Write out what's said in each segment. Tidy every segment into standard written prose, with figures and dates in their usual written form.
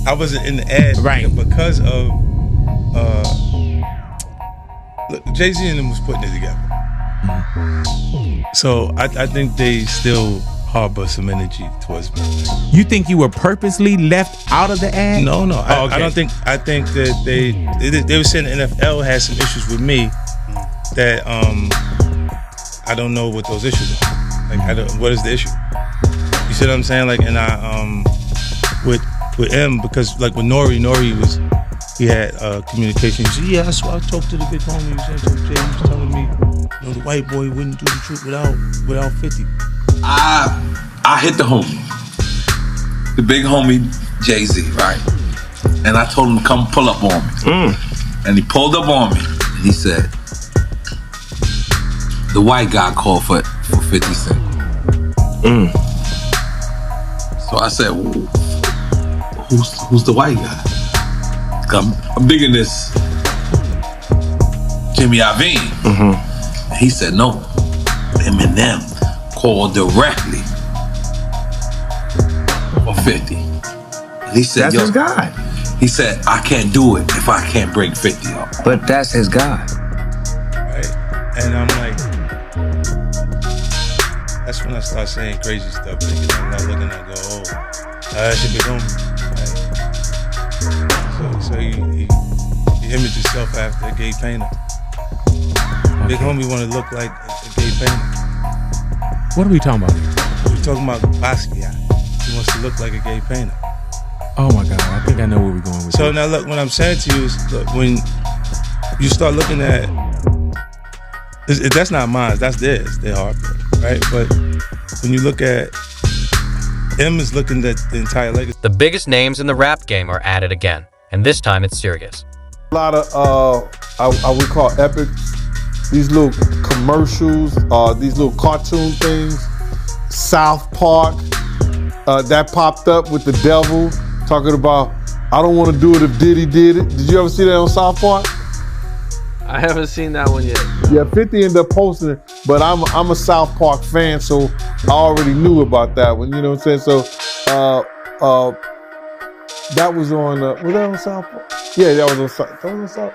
I wasn't in the ad because of look, Jay-Z and them was putting it together. So I think they still harbor some energy towards me. You think you were purposely left out of the ad? No. I don't think. I think that they were saying the NFL had some issues with me that I don't know what those issues are. Like, what is the issue? You see what I'm saying? Like, and with M, because like with Nori he had communication. He said, yeah, that's why I talked to the big homie. He was telling me, the white boy wouldn't do the truth without 50. I hit the homie, the big homie Jay-Z, right? And I told him to come pull up on me. And he pulled up on me. And he said, the white guy called for 50 Cent. So I said, well, who's the white guy? I'm digging this Jimmy Iovine. He said, no, Eminem called directly for 50. And he said, that's his guy. He said, I can't do it if I can't bring 50 up. But that's his guy. Right? And I'm like, that's when I start saying crazy stuff. Thinking, I'm not looking at go, oh, that should be homie. Right? So he imaged himself after a gay painter. Big homie want to look like a gay painter. What are we talking about here? We're talking about Basquiat. He wants to look like a gay painter. Oh my God, I think I know where we're going with So this. now look, what I'm saying to you is, look, when you start looking at, that's not mine, that's theirs, their heartbreak, right? But when you look at, M is looking at the entire legacy. The biggest names in the rap game are at it again, and this time it's serious. A lot of, I would call epics, these little commercials, these little cartoon things, South Park, that popped up with the devil, talking about, I don't want to do it if Diddy did it. Did you ever see that on South Park? I haven't seen that one yet. Yeah, 50 ended up posting it, but I'm a South Park fan, so I already knew about that one, you know what I'm saying? So, that was on, was that on South Park? Yeah, that was on South.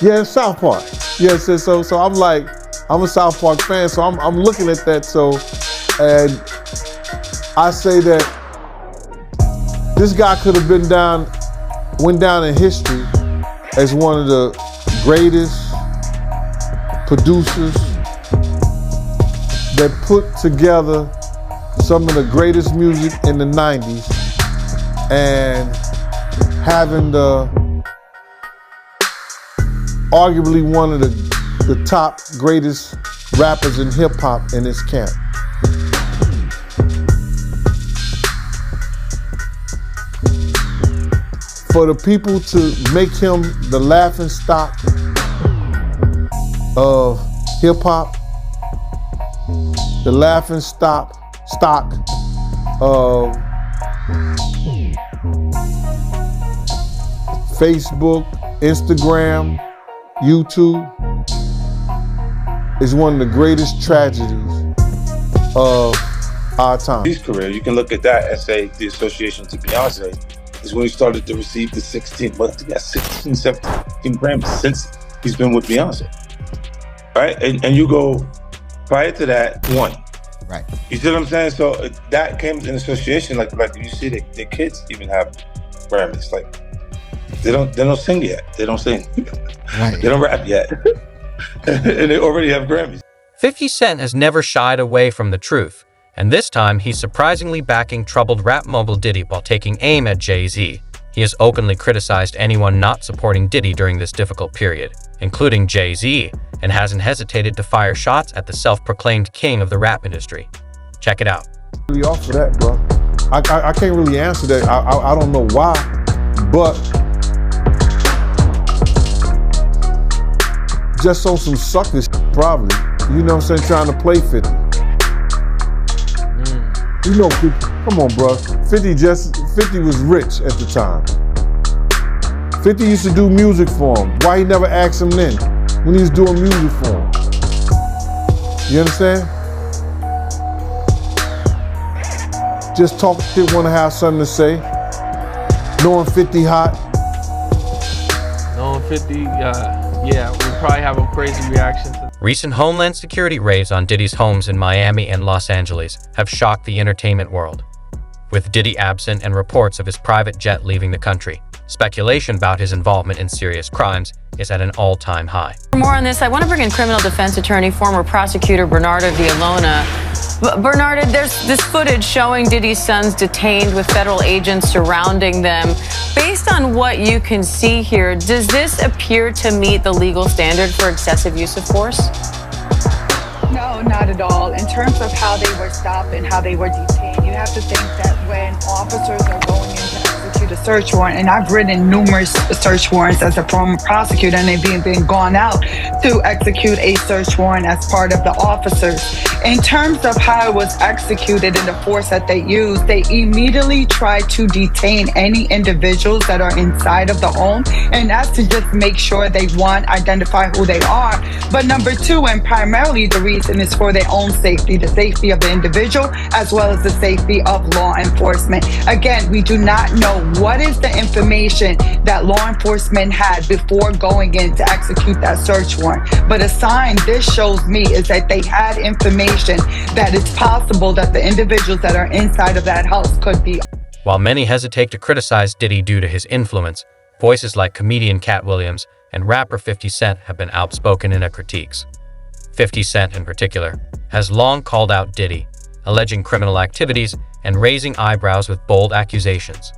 Yeah, South Park. Yeah, so I'm like, I'm a South Park fan, so I'm looking at that, so, and I say that this guy could have went down in history as one of the greatest producers that put together some of the greatest music in the 90s and having arguably one of the top greatest rappers in hip hop in his camp. For the people to make him the laughing stock of hip hop, the laughing stock of Facebook, Instagram, YouTube, is one of the greatest tragedies of our time. His career, you can look at that and say the association to Beyonce is when he started to receive the 16 17 Grammys since he's been with Beyonce. Right? And you go, prior to that, one. Right. You see what I'm saying? So that came in association, like you see the kids even have Grammys. Like they don't sing yet. They don't sing. Right. They don't rap yet. And they already have Grammys. 50 Cent has never shied away from the truth, and this time he's surprisingly backing troubled rap mogul Diddy while taking aim at Jay-Z. He has openly criticized anyone not supporting Diddy during this difficult period, including Jay-Z, and hasn't hesitated to fire shots at the self-proclaimed king of the rap industry. Check it out. Really off of that, bro. I can't really answer that. I don't know why, but just on some sucker shit, probably. You know what I'm saying? Trying to play 50. You know, 50, come on, bro. 50 was rich at the time. 50 used to do music for him. Why he never asked him then when he was doing music for him? You understand? just talk shit, want to have something to say. Knowing 50 hot. Knowing 50, yeah, we probably have a crazy reaction to. Recent Homeland Security raids on Diddy's homes in Miami and Los Angeles have shocked the entertainment world. With Diddy absent and reports of his private jet leaving the country, speculation about his involvement in serious crimes is at an all-time high. For more on this, I want to bring in criminal defense attorney, former prosecutor Bernardo Villalona. Bernardo, there's this footage showing Diddy's sons detained with federal agents surrounding them. Based on what you can see here, does this appear to meet the legal standard for excessive use of force? No, not at all. In terms of how they were stopped and how they were detained, you have to think that when officers are going in to execute a search warrant, and I've written numerous search warrants as a former prosecutor, and they've been gone out to execute a search warrant as part of the officers. In terms of how it was executed and the force that they used, they immediately tried to detain any individuals that are inside of the home, and that's to just make sure they, one, identify who they are, but number two, and primarily the reason is for their own safety, the safety of the individual, as well as the safety of law enforcement. Again, we do not know what is the information that law enforcement had before going in to execute that search warrant. But a sign this shows me is that they had information that it's possible that the individuals that are inside of that house could be. While many hesitate to criticize Diddy due to his influence, voices like comedian Cat Williams and rapper 50 Cent have been outspoken in their critiques. 50 Cent, in particular, has long called out Diddy, alleging criminal activities and raising eyebrows with bold accusations.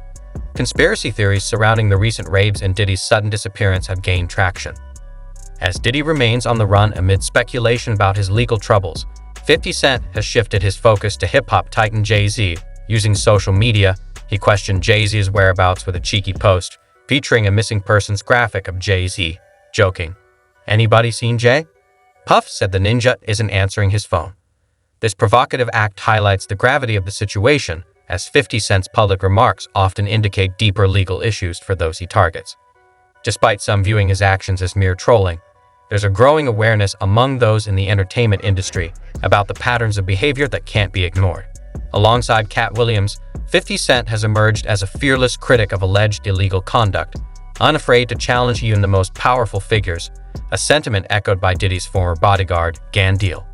Conspiracy theories surrounding the recent raids and Diddy's sudden disappearance have gained traction. As Diddy remains on the run amid speculation about his legal troubles, 50 Cent has shifted his focus to hip-hop titan Jay-Z. Using social media, he questioned Jay-Z's whereabouts with a cheeky post featuring a missing persons graphic of Jay-Z, joking, "Anybody seen Jay?" Puff said the ninja isn't answering his phone. This provocative act highlights the gravity of the situation, as 50 Cent's public remarks often indicate deeper legal issues for those he targets. Despite some viewing his actions as mere trolling, there's a growing awareness among those in the entertainment industry about the patterns of behavior that can't be ignored. Alongside Cat Williams, 50 Cent has emerged as a fearless critic of alleged illegal conduct, unafraid to challenge even the most powerful figures, a sentiment echoed by Diddy's former bodyguard, Gan Deal.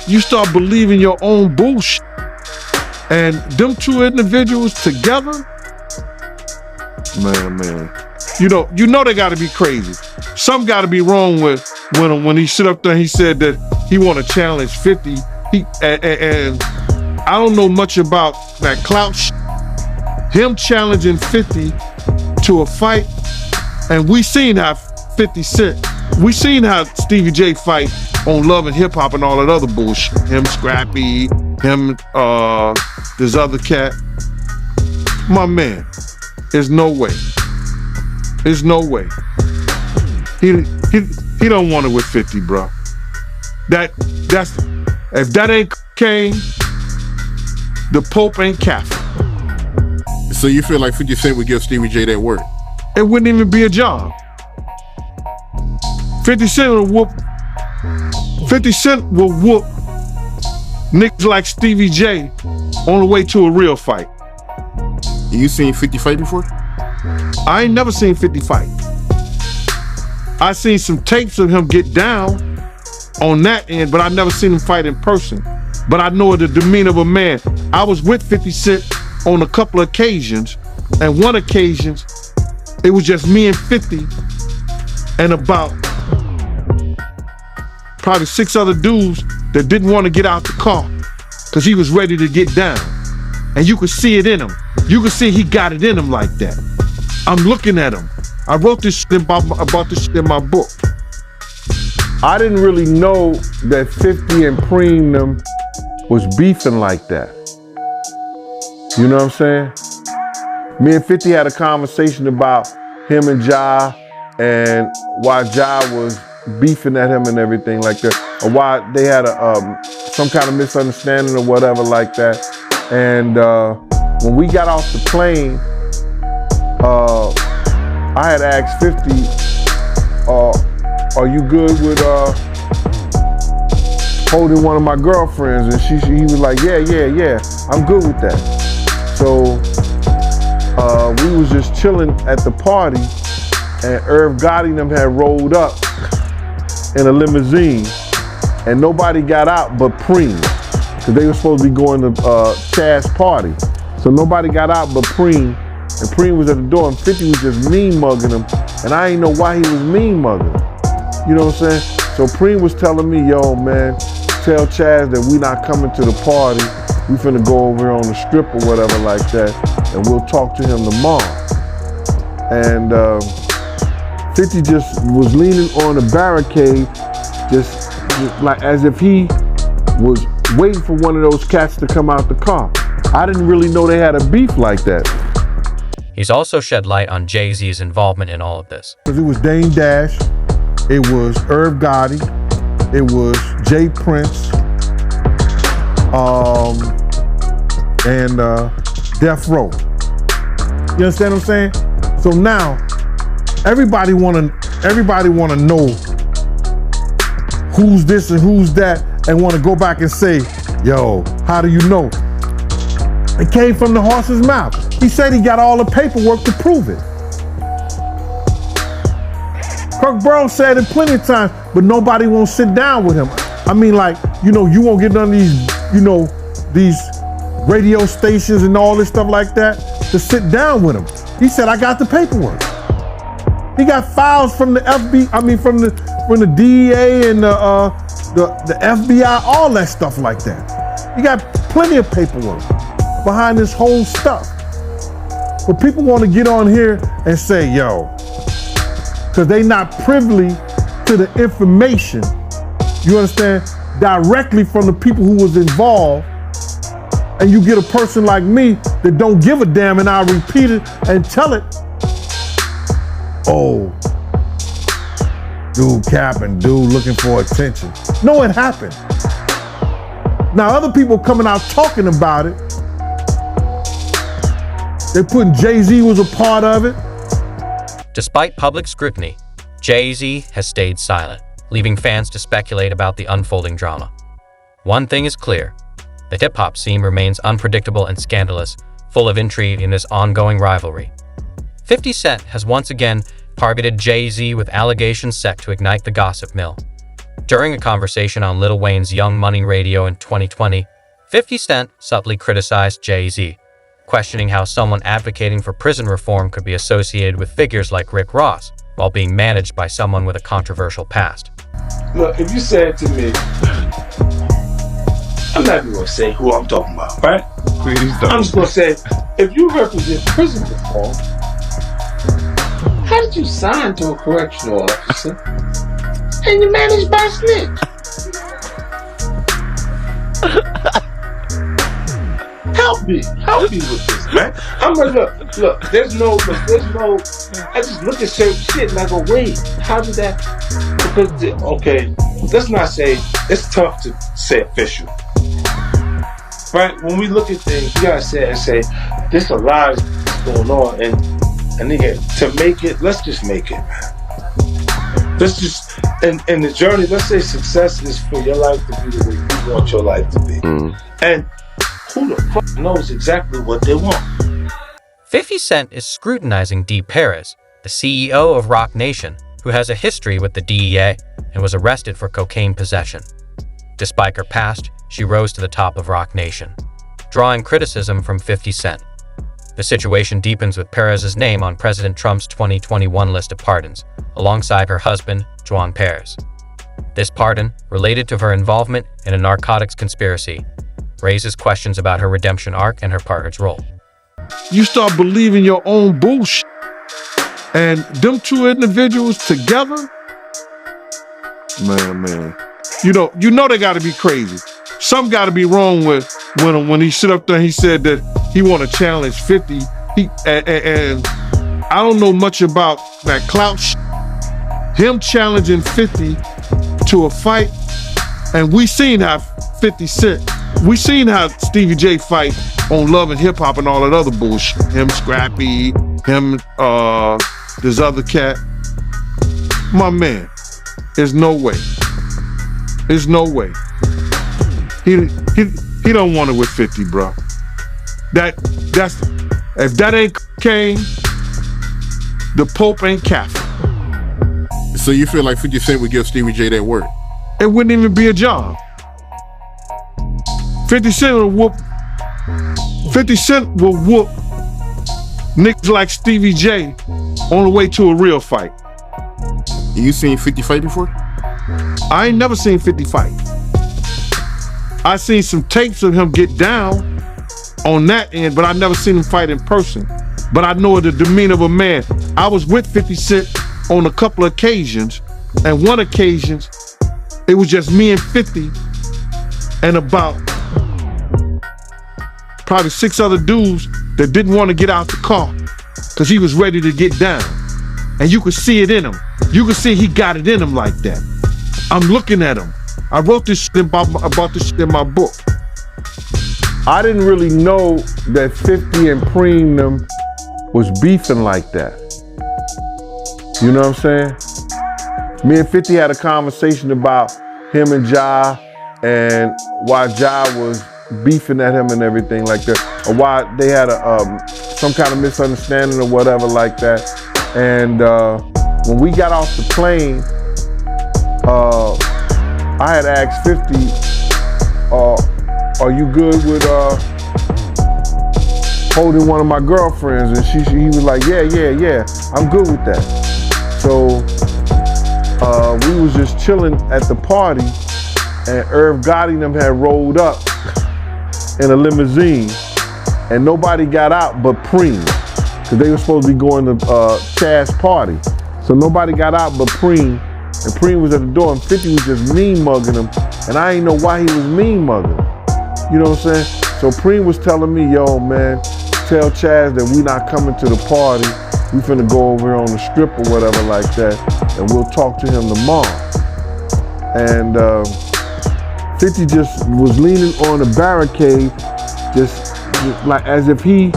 You start believing your own bullshit, and them two individuals together, man, you know they got to be crazy. Something got to be wrong with when he sit up there and he said that he want to challenge 50. And I don't know much about that clout shit. Him challenging 50 to a fight, and we seen how 50 Cent, we seen how Stevie J fight on Love and Hip Hop and all that other bullshit. Him Scrappy, him this other cat. My man, there's no way. There's no way. He don't want it with 50, bro. That's if that ain't cocaine, the Pope ain't Catholic. So you feel like 50 Cent would give Stevie J that work? It wouldn't even be a job. 50 Cent will whoop. 50 Cent will whoop niggas like Stevie J on the way to a real fight. You seen 50 fight before? I ain't never seen 50 fight. I seen some tapes of him get down on that end, but I never seen him fight in person. But I know the demeanor of a man. I was with 50 Cent on a couple of occasions, and one occasion, it was just me and 50 and about probably 6 other dudes that didn't want to get out the car because he was ready to get down. And you could see it in him. You could see he got it in him like that. I'm looking at him. I wrote this shit about this shit in my book. I didn't really know that 50 and Preem them was beefing like that. You know what I'm saying? Me and 50 had a conversation about him and Ja, and why Ja was beefing at him and everything like that, or why they had some kind of misunderstanding or whatever like that. And when we got off the plane, I had asked 50, are you good with holding one of my girlfriends? And he was like, yeah, I'm good with that. So we was just chilling at the party, and Irv Gotti and them had rolled up in a limousine, and nobody got out but Preem, because they were supposed to be going to Chaz's party. So nobody got out but Preem, and Preem was at the door, and 50 was just mean mugging him, and I didn't know why he was mean mugging him. You know what I'm saying? So Preem was telling me, yo, man, tell Chaz that we not coming to the party. We finna go over here on the strip or whatever like that, and we'll talk to him tomorrow. And 50 just was leaning on the barricade, just like as if he was waiting for one of those cats to come out the car. I didn't really know they had a beef like that. He's also shed light on Jay-Z's involvement in all of this. Because it was Dame Dash, it was Irv Gotti, it was Jay Prince, and Death Row. You understand what I'm saying? So now everybody wanna know who's this and who's that, and wanna go back and say, yo, how do you know? It came from the horse's mouth. He said he got all the paperwork to prove it. Kirk Burrow said it plenty of times, but nobody won't sit down with him. I mean, like, you won't get none of these, these radio stations and all this stuff like that to sit down with him. He said, I got the paperwork. He got files from the from the DEA and the FBI, all that stuff like that. He got plenty of paperwork behind this whole stuff. But people want to get on here and say, yo, because they not privy to the information, you understand, directly from the people who was involved. And you get a person like me that don't give a damn, and I repeat it and tell it. Oh, dude capping, dude looking for attention. No, it happened. Now other people coming out talking about it. They putting Jay-Z was a part of it. Despite public scrutiny, Jay-Z has stayed silent, leaving fans to speculate about the unfolding drama. One thing is clear. The hip-hop scene remains unpredictable and scandalous, full of intrigue in this ongoing rivalry. 50 Cent has once again targeted Jay-Z with allegations set to ignite the gossip mill. During a conversation on Lil Wayne's Young Money radio in 2020, 50 Cent subtly criticized Jay-Z, questioning how someone advocating for prison reform could be associated with figures like Rick Ross, while being managed by someone with a controversial past. Look, if you said to me, I'm not even gonna say who I'm talking about, right? Please don't. I'm just gonna say, if you represent prison reform, how did you sign to a correctional officer and you're managed by a snitch? Help me with this, man. I'm gonna look. There's no. I just look at certain shit and I go, wait, how did that? Because okay, let's not say it's tough to say official, right? When we look at things, you gotta say there's a lot going on, and nigga, to make it, let's just make it, man. Let's just in the journey. Let's say success is for your life to be the way you want your life to be, and who the fuck knows exactly what they want? 50 Cent is scrutinizing Dee Paris, the CEO of Roc Nation, who has a history with the DEA and was arrested for cocaine possession. Despite her past, she rose to the top of Roc Nation, drawing criticism from 50 Cent. The situation deepens with Perez's name on President Trump's 2021 list of pardons, alongside her husband, Juan Perez. This pardon, related to her involvement in a narcotics conspiracy, raises questions about her redemption arc and her partner's role. You start believing your own bullshit, and them two individuals together, man. You know they got to be crazy. Something got to be wrong with when he sit up there and he said that he want to challenge 50. And I don't know much about that clout shit. Him challenging 50 to a fight, and we seen how 50 Cent. We seen how Stevie J fight on Love and Hip Hop and all that other bullshit. Him, Scrappy, him, this other cat. My man, there's no way. There's no way. He don't want it with 50, bro. That's if that ain't cocaine, the Pope ain't Catholic. So you feel like 50 Cent would give Stevie J that work? It wouldn't even be a job. 50 Cent will whoop niggas like Stevie J on the way to a real fight. You seen 50 fight before? I ain't never seen 50 fight. I seen some tapes of him get down on that end, but I never seen him fight in person. But I know the demeanor of a man. I was with 50 Cent on a couple of occasions, and one occasion, it was just me and 50 and about probably 6 other dudes that didn't want to get out the car because he was ready to get down. And you could see it in him. You could see he got it in him like that. I'm looking at him. I wrote this shit about this shit in my book. I didn't really know that 50 and Preem them was beefing like that. You know what I'm saying? Me and 50 had a conversation about him and Ja and why Ja was beefing at him and everything like that, or why they had some kind of misunderstanding or whatever like that. And when we got off the plane, I had asked 50, are you good with holding one of my girlfriends? And he was like, yeah, I'm good with that. So we was just chilling at the party, and Irv Gotti them had rolled up in a limousine, and nobody got out but Preem, because they were supposed to be going to Chaz's party. So nobody got out but Preem, and Preem was at the door, and 50 was just mean mugging him, and I didn't know why he was mean mugging him. You know what I'm saying? So Preem was telling me, yo man, tell Chaz that we not coming to the party. We finna go over here on the strip or whatever like that, and we'll talk to him tomorrow. And 50 just was leaning on the barricade, just like as if he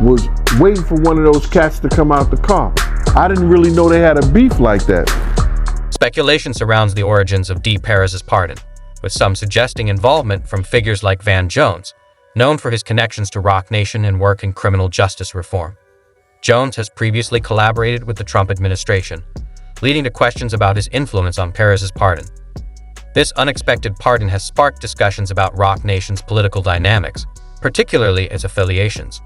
was waiting for one of those cats to come out the car. I didn't really know they had a beef like that. Speculation surrounds the origins of D. Perez's pardon, with some suggesting involvement from figures like Van Jones, known for his connections to Roc Nation and work in criminal justice reform. Jones has previously collaborated with the Trump administration, leading to questions about his influence on Perez's pardon. This unexpected pardon has sparked discussions about Roc Nation's political dynamics, particularly its affiliations.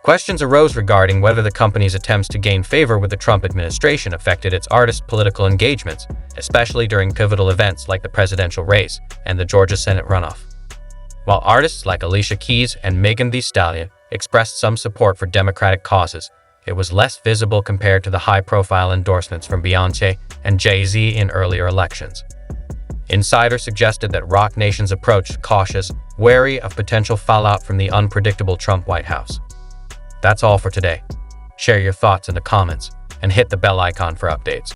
Questions arose regarding whether the company's attempts to gain favor with the Trump administration affected its artists' political engagements, especially during pivotal events like the presidential race and the Georgia Senate runoff. While artists like Alicia Keys and Megan Thee Stallion expressed some support for Democratic causes, it was less visible compared to the high-profile endorsements from Beyoncé and Jay-Z in earlier elections. Insiders suggested that Roc Nation's approach cautious, wary of potential fallout from the unpredictable Trump White House. That's all for today. Share your thoughts in the comments and hit the bell icon for updates.